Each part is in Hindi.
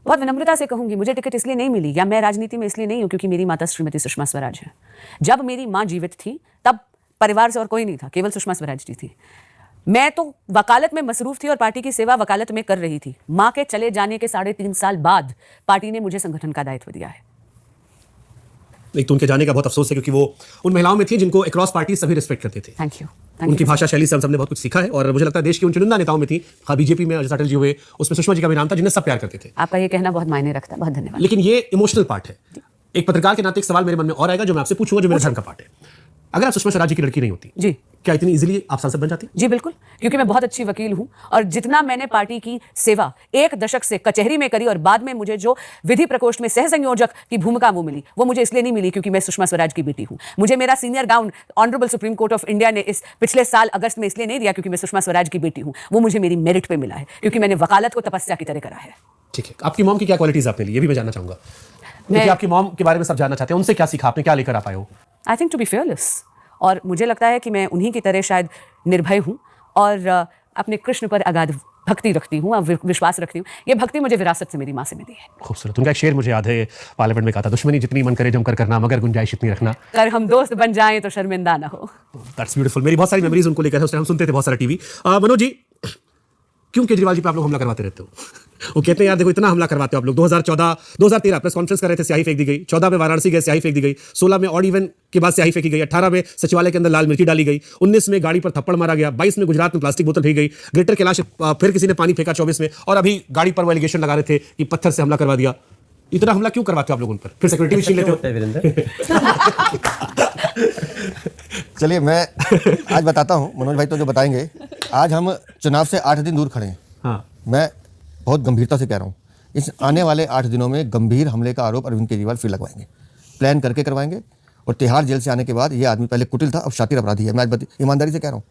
बहुत विनम्रता से कहूंगी, मुझे टिकट इसलिए नहीं मिली या मैं राजनीति में इसलिए नहीं हूं क्योंकि मेरी माता श्रीमती सुषमा स्वराज है। जब मेरी मां जीवित थी तब परिवार से और कोई नहीं था, केवल सुषमा स्वराज जी थी। मैं तो वकालत में मसरूफ थी और पार्टी की सेवा वकालत में कर रही थी। मां के चले जाने के 3.5 साल बाद पार्टी ने मुझे संगठन का दायित्व दिया है। एक तो उनके जाने का बहुत अफसोस है क्योंकि वो उन महिलाओं में थी जिनको अक्रॉस पार्टी सभी रिस्पेक्ट करते थे। Thank you. उनकी भाषा शैली से हम सबने बहुत कुछ सीखा है और मुझे लगता है देश की उन चुनिंदा नेताओं में थी, बीजेपी में अटल जी हुए, उसमें सुषमा जी का भी नाम था जिन्हें सब प्यार करते थे। आपका ये कहना बहुत मायने रखता है, बहुत धन्यवाद। लेकिन ये इमोशनल पार्ट है। एक पत्रकार के नाते एक सवाल मेरे मन में और आएगा जो मैं आपसे पूछूंगा, जो मेरे धर्म का पार्ट है। अगर आप सुषमा स्वराज जी की लड़की नहीं होती जी, क्या इतनी इजीली आप सांसद बन जाती? जी बिल्कुल, क्योंकि मैं बहुत अच्छी वकील हूं और जितना मैंने पार्टी की सेवा 1 दशक से कचहरी में करी और बाद में मुझे जो विधि प्रकोष्ठ में सह संयोजक की भूमिका वो मिली, वो मुझे इसलिए नहीं मिली क्योंकि मैं सुषमा स्वराज की बेटी हूं। मुझे मेरा senior gown honourable supreme court of India ने इस पिछले साल अगस्त में इसलिए नहीं दिया क्योंकि मैं सुषमा स्वराज की बेटी हूं, वो मुझे मेरी मेरिट पे मिला है क्योंकि मैंने वकालत को तपस्या की तरह करा है। ठीक है, आपकी मॉम की क्या क्वालिटीज आपने ली, ये भी मैं जानना चाहूंगा क्योंकि आपकी मॉम के बारे में सब जानना चाहते हैं। उनसे क्या सीखा आपने, क्या लेकर आप आए हो? I think to be fearless, और मुझे लगता है कि मैं उन्हीं की तरह शायद निर्भय हूँ और अपने कृष्ण पर अगाध भक्ति रखती हूँ और विश्वास रखती हूँ। ये भक्ति मुझे विरासत से मेरी माँ से मिली है। खूबसूरत। उनका एक शेर मुझे याद है, पार्लियामेंट में कहा था, दुश्मनी जितनी मन करे जमकर करना मगर गुंजाइश इतनी रखना, अगर हम दोस्त बन जाएं तो शर्मिंदा ना हो। That's beautiful. मेरी बहुत सारी मेमोरीज उनको लेकर है, उस टाइम हम सुनते थे बहुत सारा टीवी। मनोज जी, क्यों केजरीवाल जी पे आप लोग हमला करवाते रहते हो? वो कहते हैं यार देखो इतना हमला करवाते हो आप लोग। 2013 प्रेस कॉन्फ्रेंस कर रहे थे, स्याही फेंक दी गई। 14 में वाराणसी गए, स्याही फेंक दी गई। 16 में ऑड इवन के बाद स्याही फेंकी गई। 18 में सचिवालय के अंदर लाल मिर्ची डाली गई। 19 में गाड़ी पर थप्पड़ मारा गया। 22 में गुजरात में प्लास्टिक बोतल फेंकी गई। ग्रेटर कैलाश फिर किसी ने पानी फेंका 24 में, और अभी गाड़ी पर वो एलिगेशन लगा रहे थे कि पत्थर से हमला करवा दिया। इतना हमला क्यों करवाते हो आप लोग उन पर? फिर सिक्योरिटी भी छीन लेते हो। चलिए मैं आज बताता हूँ, मनोज भाई तो जो बताएंगे। आज हम चुनाव से 8 दिन दूर खड़े हैं। हाँ। मैं बहुत गंभीरता से कह रहा हूँ, इस आने वाले 8 दिनों में गंभीर हमले का आरोप अरविंद केजरीवाल फिर लगवाएंगे, प्लान करके करवाएंगे। और तिहाड़ जेल से आने के बाद ये आदमी पहले कुटिल था, अब शातिर अपराधी है। मैं आज ईमानदारी से कह रहा हूँ,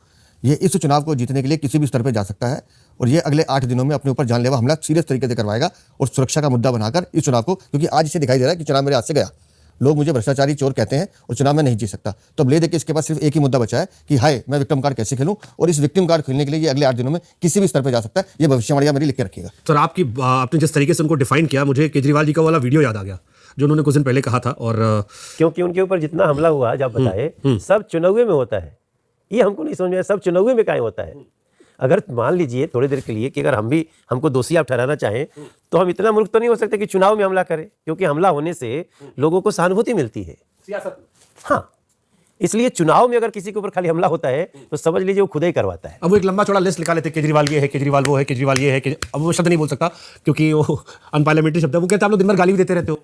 ये इस चुनाव को जीतने के लिए किसी भी स्तर पर जा सकता है और ये अगले 8 दिनों में अपने ऊपर जानलेवा हमला सीरियस तरीके से करवाएगा और सुरक्षा का मुद्दा बनाकर इस चुनाव को, क्योंकि आज इसे दिखाई दे रहा है कि चुनाव मेरे हाथ से गया, लोग मुझे भ्रष्टाचारी चोर कहते हैं और चुनाव में नहीं जीत सकता। तो अब ले देखिए, इसके पास सिर्फ एक ही मुद्दा बचा है कि हाय मैं विक्टिम कार्ड कैसे खेलूं, और इस विक्टिम कार्ड खेलने के लिए ये अगले 8 दिनों में किसी भी स्तर पर जा सकता है। ये भविष्यवाणियां मेरी लिख के रखिएगा। सर आपने जिस तरीके से उनको डिफाइन किया, मुझे केजरीवाल जी का वाला वीडियो याद आ गया जो उन्होंने कुछ दिन पहले कहा था। और क्योंकि उनके ऊपर जितना हमला हुआ जब बताए सब चुनावी में होता है, ये हमको नहीं समझ में आया सब चुनावी में काहे होता है। अगर मान लीजिए थोड़ी देर के लिए कि अगर हमको दोषी आप ठहराना चाहें तो हम इतना मूर्ख तो नहीं हो सकते कि चुनाव में हमला करें, क्योंकि हमला होने से लोगों को सहानुभूति मिलती है। हाँ, इसलिए चुनाव में अगर किसी के ऊपर खाली हमला होता है तो समझ लीजिए वो खुद ही करवाता है। अब वो एक लंबा चौड़ा लिस्ट निकाले थे, केजरीवाल ये है, केजरीवाल वो है, केजरीवाल ये है। अब वो शब्द नहीं बोल सकता क्योंकि वो अनपार्लियामेंट्री शब्द है। वो कहते हैं आप लोग दिन भर गाली भी देते रहते हो।